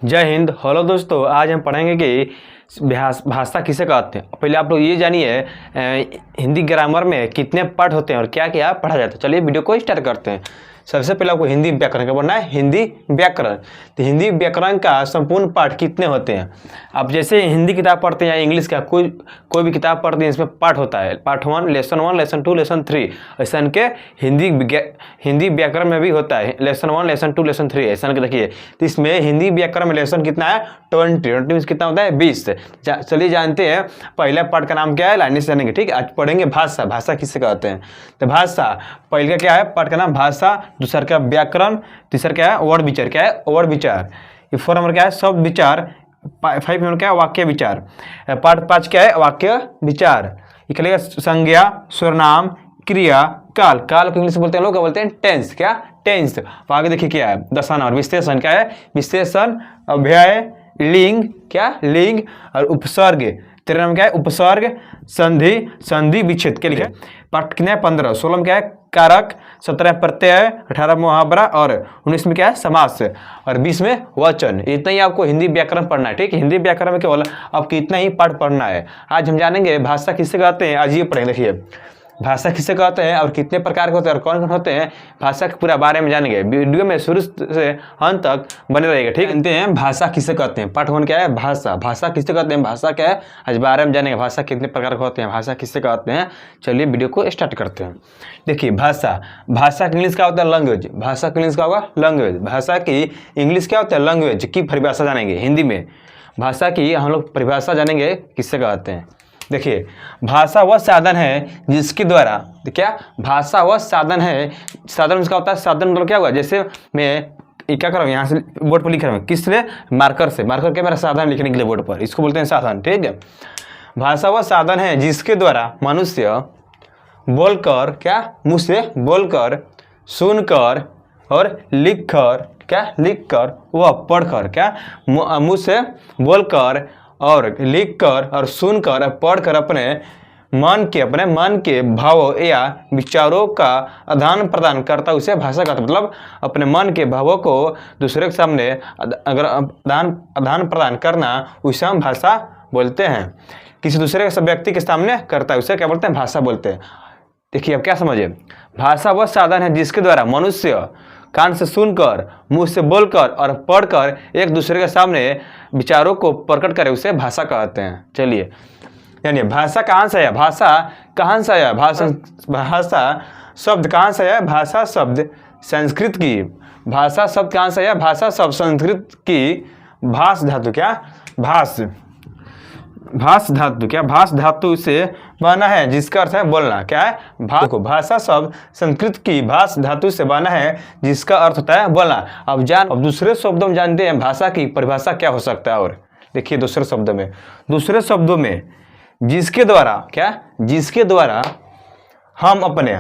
जय हिंद। हेलो दोस्तों, आज हम पढ़ेंगे कि भाषा किसे कहते हैं। पहले आप लोग ये जानिए हिंदी ग्रामर में कितने पार्ट होते हैं और क्या क्या पढ़ा जाता है। चलिए वीडियो को स्टार्ट करते हैं। सबसे पहले आपको हिंदी व्याकरण का पढ़ना है। हिंदी व्याकरण, तो हिंदी व्याकरण का संपूर्ण पाठ कितने होते हैं। आप जैसे हिंदी किताब पढ़ते हैं या इंग्लिश का कोई भी किताब पढ़ते हैं, इसमें पाठ होता है। Part 1, lesson 1, lesson 2, lesson 3। ऐसा के हिंदी व्याकरण में भी होता है लेसन 1, लेसन 2, लेसन 3। ऐसा के देखिए, तो इसमें हिंदी व्याकरण में लेसन कितना है 20 मीन्स कितना होता है 20। चलिए जानते हैं पहला पार्ट का नाम क्या है, लाइन से जानेंगे। ठीक है, आज पढ़ेंगे भाषा। भाषा किसे कहते हैं, तो भाषा पहले का क्या है पार्ट का नाम भाषा, दूसरा क्या व्याकरण, तीसरा क्या है वर्ड विचार। क्या है वर्ड विचार। 4 नंबर क्या है शब्द विचार। 5 नंबर क्या है वाक्य विचार। पार्ट 5 क्या है वाक्य विचार। ये क्या संज्ञा, सर्वनाम, क्रिया, काल। काल को इंग्लिश में बोलते हैं लोग, क्या बोलते हैं टेंस। क्या टेंस। आगे देखिए क्या है 10 और विशेषण। क्या है विशेषण, अव्यय, लिंग। क्या लिंग और उपसर्ग। 13 नंबर क्या है उपसर्ग, संधि, संधि विच्छेद के लिए। पार्ट कितने 15। 16 में क्या है कारक, 17 प्रत्यय, 18 मुहावरा और 19 में क्या है समास और 20 में वचन। इतना ही आपको हिंदी व्याकरण पढ़ना है। ठीक है, हिंदी व्याकरण में केवल आपको इतना ही पाठ पढ़ना है। आज हम जानेंगे भाषा किसे कहते हैं। आज ये पढ़ेंगे। देखिए भाषा किसे कहते हैं और कितने प्रकार के होते हैं और कौन कौन होते हैं, भाषा के पूरा बारे में जानेंगे। वीडियो में शुरू से अंत तक बने रहेगा। ठीक है, जानते हैं भाषा किसे कहते हैं। पार्ट 1 क्या है भाषा। भाषा किसे कहते हैं, भाषा क्या है आज बारे में जानेंगे। भाषा कितने प्रकार के होते हैं, भाषा किसे कहते हैं। चलिए वीडियो को स्टार्ट करते हैं। देखिए भाषा, भाषा की इंग्लिश क्या होता है लैंग्वेज। भाषा की इंग्लिश क्या होगा लैंग्वेज। भाषा की इंग्लिश क्या होता है लैंग्वेज की परिभाषा जानेंगे। हिंदी में भाषा की हम लोग परिभाषा जानेंगे किससे कहते हैं। देखिए भाषा वह साधन है जिसके द्वारा, क्या भाषा वह साधन है। साधन इसका होता है, साधन मतलब क्या हुआ, जैसे मैं क्या कर रहा हूँ यहाँ से बोर्ड पर लिख रहा हूँ, किस लिए मार्कर से। मार्कर क्या मेरा साधन लिखने के लिए बोर्ड पर, इसको बोलते हैं साधन। ठीक है, भाषा वह साधन है जिसके द्वारा मनुष्य बोलकर, क्या मुँह से बोलकर, सुनकर और लिखकर, क्या लिखकर वह पढ़कर, क्या मुँह से बोलकर और लिखकर और सुनकर और पढ़कर अपने मन के भावों या विचारों का आदान प्रदान करता उसे भाषा कहते हैं। मतलब अपने मन के भावों को दूसरे के सामने अगर आदान प्रदान करना उसे हम भाषा बोलते हैं। किसी दूसरे व्यक्ति के सामने करता है उसे क्या बोलते हैं भाषा बोलते हैं। देखिए अब क्या समझिए, भाषा वह साधन है जिसके द्वारा मनुष्य कान से सुनकर, मुंह से बोलकर और पढ़कर एक दूसरे के सामने विचारों को प्रकट करे उसे भाषा कहते हैं। चलिए यानी भाषा कहाँ से है, भाषा कहाँ से है, भाषा शब्द कहाँ से है, भाषा शब्द संस्कृत की। भाषा शब्द कहाँ से है, भाषा शब्द संस्कृत की भाष धातु, क्या भाष धातु, क्या भाष धातु से बना है जिसका अर्थ है बोलना। क्या है भाषा शब्द संस्कृत की भाष धातु से बना है जिसका अर्थ होता है बोलना। अब दूसरे शब्दों में जानते हैं भाषा की परिभाषा क्या हो सकता है। और देखिए दूसरे शब्दों में जिसके द्वारा, क्या जिसके द्वारा हम अपने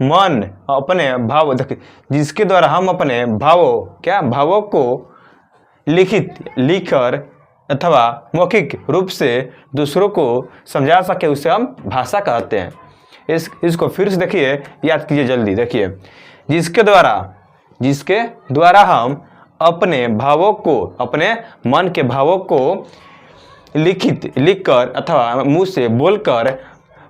मन अपने भाव, देखिए जिसके द्वारा हम अपने भावों, क्या भावों को लिखकर अथवा मौखिक रूप से दूसरों को समझा सके उसे हम भाषा कहते हैं। इसको फिर से देखिए, याद कीजिए जल्दी। देखिए जिसके द्वारा हम अपने भावों को, अपने मन के भावों को लिखकर अथवा मुंह से बोलकर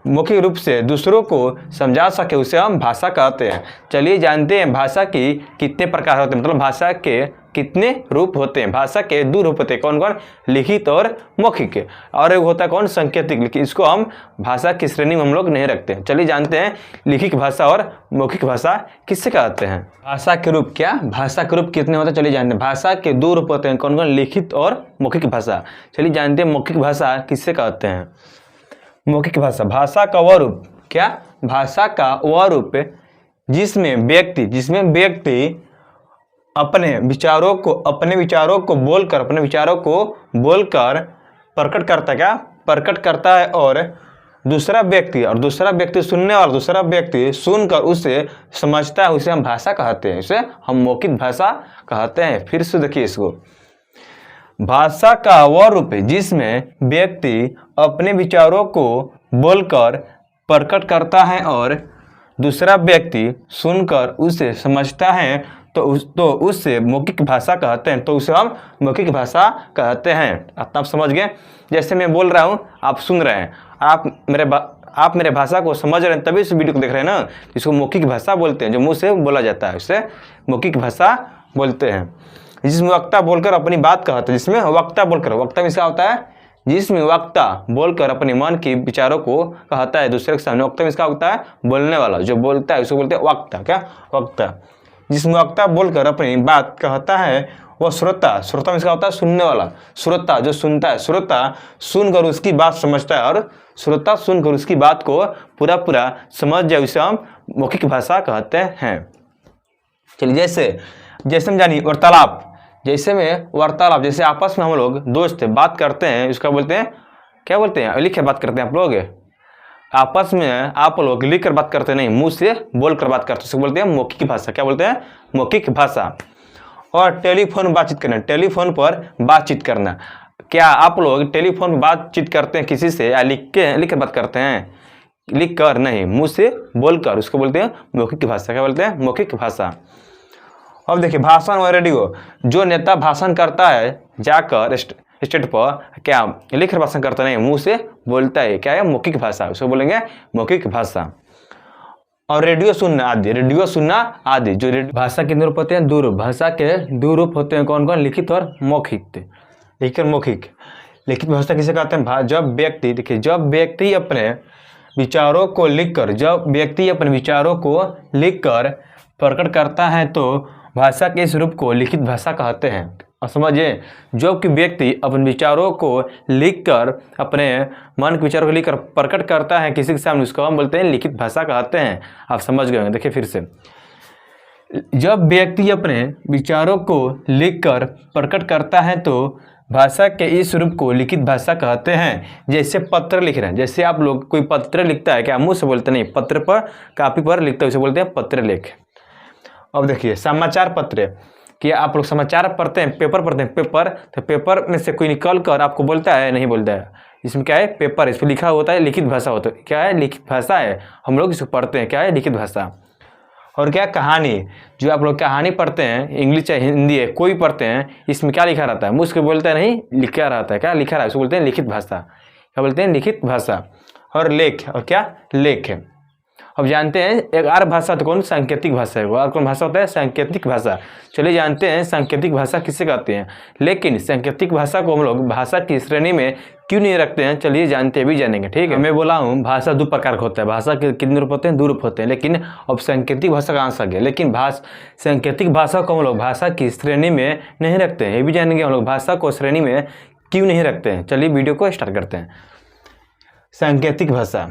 मौखिक रूप से दूसरों को समझा सके उसे हम भाषा कहते हैं। चलिए जानते हैं भाषा की कितने प्रकार होते हैं, मतलब भाषा के कितने रूप होते हैं। भाषा के 2 रूप होते हैं, कौन कौन, लिखित और मौखिक। और एक होता है कौन सांकेतिक, इसको हम भाषा की श्रेणी में हम लोग नहीं रखते हैं। चलिए जानते हैं लिखित भाषा और मौखिक भाषा किससे कहते हैं। भाषा के रूप, क्या भाषा के रूप कितने होते हैं चलिए जानते हैं। भाषा के 2 रूप होते हैं, कौन कौन, लिखित और मौखिक भाषा। चलिए जानते हैं मौखिक भाषा किससे कहते हैं। मौखिक भाषा, भाषा का वह रूप, क्या भाषा का वह रूप जिसमें व्यक्ति अपने विचारों को बोलकर प्रकट करता, क्या प्रकट करता है और दूसरा व्यक्ति सुनने वाला दूसरा व्यक्ति सुनकर उसे समझता है उसे हम भाषा कहते हैं, उसे हम मौखिक भाषा कहते हैं। फिर से देखिए इसको, भाषा का वह रूप जिसमें व्यक्ति अपने विचारों को बोलकर प्रकट करता है और दूसरा व्यक्ति सुनकर उसे समझता है तो उससे मौखिक भाषा कहते हैं, तो उसे हम मौखिक भाषा कहते हैं। आप समझ गए? जैसे मैं बोल रहा हूँ, आप सुन रहे हैं, आप मेरे भाषा को समझ रहे हैं, तभी इस वीडियो को देख रहे हैं ना। इसको मौखिक भाषा बोलते हैं, जो मुंह से बोला जाता है उसे मौखिक भाषा बोलते हैं। जिसमें वक्ता बोलकर अपनी बात कहते हैं, जिसमें वक्ता बोलकर, वक्ता में क्या होता है, जिसमें वक्ता बोलकर अपने मन के विचारों को कहता है दूसरे के सामने। वक्ता में इसका होता है बोलने वाला, जो बोलता है उसको बोलते हैं वक्ता। क्या? वक्ता। जिसमें वक्ता बोलकर अपनी बात कहता है वह श्रोता। श्रोता में इसका होता है सुनने वाला। श्रोता जो सुनता है, श्रोता सुनकर उसकी बात समझता है, और श्रोता सुनकर उसकी बात को पूरा समझ जाए, उसे हम मौखिक भाषा कहते हैं। चलिए, जैसे हम जानिए वार्तालाप। जैसे आपस में हम लोग दोस्त बात करते हैं, उसका बोलते हैं, क्या बोलते हैं? लिख के बात करते हैं। आप लोग आपस में आप लोग लिख कर बात करते नहीं, मुंह से बोल कर बात करते हैं, उसको बोलते हैं मौखिक भाषा। क्या बोलते हैं? मौखिक भाषा। और टेलीफोन बातचीत करना, टेलीफोन पर बातचीत करना। क्या आप लोग टेलीफोन बातचीत करते हैं किसी से, या लिख कर बात करते हैं? लिख कर नहीं, मुंह से बोलकर, उसको बोलते हैं मौखिक भाषा। क्या बोलते हैं? मौखिक भाषा। अब देखिए भाषण और रेडियो। जो नेता भाषण करता है जाकर स्टेज पर, क्या लिख कर भाषण करता नहीं, मुंह से बोलता है, क्या है? मौखिक भाषा, उसको बोलेंगे मौखिक भाषा। और रेडियो सुनना आदि। जो भाषा के रूप होते हैं दो रूप। भाषा के दो रूप होते हैं, कौन कौन? लिखित और मौखिक। लिखित और मौखिक। लिखित भाषा किसे कहते हैं? जब व्यक्ति अपने विचारों को लिखकर प्रकट करता है, तो भाषा के इस रूप को लिखित भाषा कहते हैं। और समझिए, जो कि व्यक्ति अपने विचारों को लिखकर, अपने मन के विचारों को लिखकर प्रकट करता है किसी के सामने, उसको हम बोलते हैं लिखित भाषा कहते हैं। आप समझ गए? देखिए फिर से, जब व्यक्ति अपने विचारों को लिखकर प्रकट करता है, तो भाषा के इस रूप को लिखित भाषा कहते हैं। जैसे पत्र लिख रहे हैं, जैसे आप लोग कोई पत्र लिखता है, क्या मुंह से बोलते नहीं, पत्र पर, कापी पर लिखता है, उसे बोलते हैं पत्र लेख। अब देखिए समाचार पत्र। कि आप लोग समाचार पढ़ते हैं, पेपर पढ़ते हैं, तो पेपर में से कोई निकल कर आपको बोलता है, नहीं बोलता है। इसमें क्या है? पेपर, इस पर लिखा होता है, लिखित भाषा होता है। क्या है? लिखित भाषा है। हम लोग इसको पढ़ते हैं, क्या है? लिखित भाषा। और क्या? कहानी। जो आप लोग कहानी पढ़ते हैं, इंग्लिश चाहे हिंदी है, कोई पढ़ते हैं, इसमें क्या लिखा रहता है? मुझ को बोलता है नहीं, लिखा रहता है। क्या लिखा रहा है? उसको बोलते हैं लिखित भाषा। क्या बोलते हैं? लिखित भाषा। और लेख। और क्या? लेख है। अब जानते हैं एक और भाषा, तो कौन? सांकेतिक भाषा है। वो और कौन भाषा होता है? सांकेतिक भाषा। चलिए जानते हैं सांकेतिक भाषा किसे कहते हैं। लेकिन सांकेतिक भाषा को हम लोग भाषा की श्रेणी में क्यों नहीं रखते हैं, चलिए जानते भी जानेंगे। ठीक है, मैं बोला हूँ भाषा दो प्रकार का होता है। भाषा के कितने रूप होते हैं? दो रूप होते हैं। लेकिन अब सांकेतिक भाषा कहाँ से आ गया? लेकिन सांकेतिक भाषा को हम लोग भाषा की श्रेणी में नहीं रखते हैं, ये भी जानेंगे हम लोग भाषा को श्रेणी में क्यों नहीं रखते हैं। चलिए वीडियो को स्टार्ट करते हैं। सांकेतिक भाषा।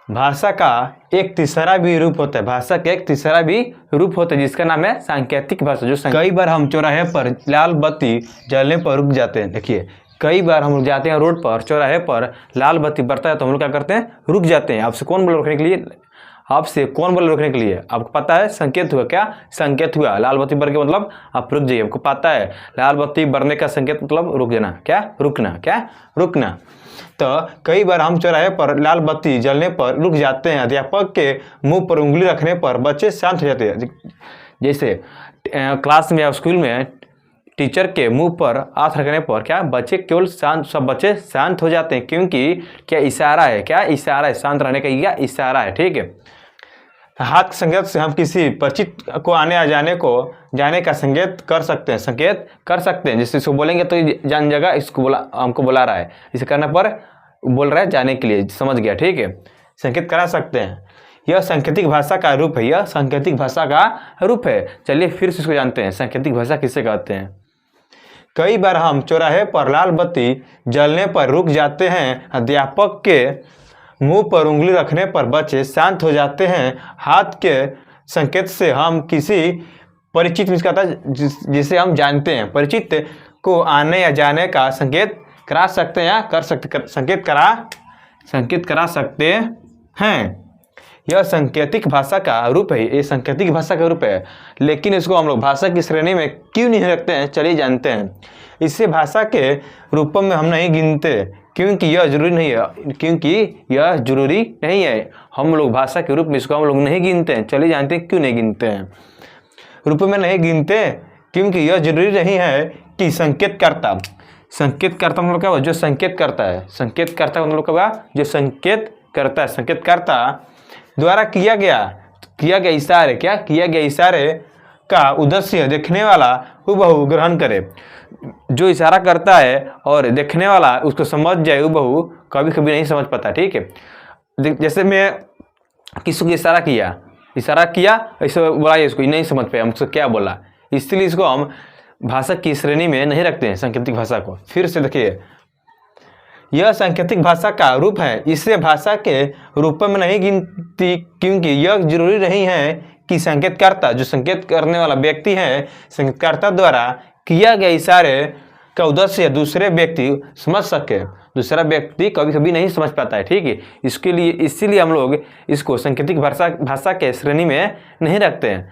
भाषा का एक तीसरा भी रूप होता है। भाषा का एक तीसरा भी रूप होता है, जिसका नाम है सांकेतिक भाषा। जो कई बार हम चौराहे पर लाल बत्ती जलने पर रुक जाते हैं। देखिए, कई बार हम लोग जाते हैं रोड पर, चौराहे पर लाल बत्ती बरता है, तो हम लोग क्या करते हैं? रुक जाते हैं। आपसे कौन बोला रोकने के लिए? आपको पता है संकेत हुआ। क्या संकेत हुआ? लाल बत्ती बर के मतलब आप रुक जाइए। आपको पता है लाल बत्ती बरने का संकेत मतलब रुक जाना। क्या? रुकना। क्या? रुकना। तो कई बार हम चौराहे पर लाल बत्ती जलने पर रुक जाते हैं। अध्यापक के मुंह पर उंगली रखने पर बच्चे शांत हो जाते हैं। जैसे क्लास में या स्कूल में टीचर के मुंह पर हाथ रखने पर क्या बच्चे केवल सब बच्चे शांत हो जाते हैं, क्योंकि क्या इशारा है। क्या इशारा है? शांत रहने का क्या इशारा है। ठीक है, हाथ के संकेत से हम किसी परिचित को आने या जाने का संकेत कर सकते हैं। जैसे इसको बोलेंगे तो जान जाएगा, इसको हमको बुला रहा है, इसे करने पर बोल रहा है जाने के लिए। समझ गया? ठीक है, संकेत करा सकते हैं। यह सांकेतिक भाषा का रूप है। चलिए फिर से इसको जानते हैं, सांकेतिक भाषा किसे कहते हैं। कई बार हम चौराहे पर लाल बत्ती जलने पर रुक जाते हैं। अध्यापक के मुंह पर उंगली रखने पर बच्चे शांत हो जाते हैं। हाथ के संकेत से हम किसी परिचित जिसे हम जानते हैं, परिचित को आने या जाने का संकेत करा सकते हैं या संकेत करा सकते हैं। यह सांकेतिक भाषा का रूप है। ये सांकेतिक भाषा का रूप है, लेकिन इसको हम लोग भाषा की श्रेणी में क्यों नहीं रखते हैं, चलिए जानते हैं। इसे भाषा के रूपों में हम नहीं गिनते, क्योंकि यह जरूरी नहीं है। हम लोग भाषा के रूप में इसको हम लोग नहीं गिनते हैं। चलिए जानते हैं क्यों नहीं गिनते हैं। रूप में नहीं गिनते, क्योंकि यह जरूरी नहीं है कि संकेतकर्ता मतलब क्या हुआ, जो संकेत करता है, संकेतकर्ता मतलब क्या हुआ, जो संकेत करता है, संकेतकर्ता द्वारा किया गया इशारे का उद्देश्य देखने वाला हुबहू ग्रहण करे। जो इशारा करता है और देखने वाला उसको समझ जाए हुबहू कभी कभी नहीं समझ पाता। ठीक है, जैसे मैं किसी को इशारा किया ऐसे बोला, इसको नहीं समझ पाया मुझसे क्या बोला, इसलिए इसको हम भाषा की श्रेणी में नहीं रखते हैं, सांकेतिक भाषा को। फिर से देखिए, यह सांकेतिक भाषा का रूप है, इसे भाषा के रूप में नहीं गिनती, क्योंकि यह जरूरी नहीं है कि संकेतकर्ता, जो संकेत करने वाला व्यक्ति है, संकेतकर्ता द्वारा किया गया इशारे का उद्देश्य दूसरे व्यक्ति समझ सके। दूसरा व्यक्ति कभी कभी नहीं समझ पाता है। ठीक है, इसीलिए हम लोग इसको सांकेतिक भाषा के श्रेणी में नहीं रखते हैं।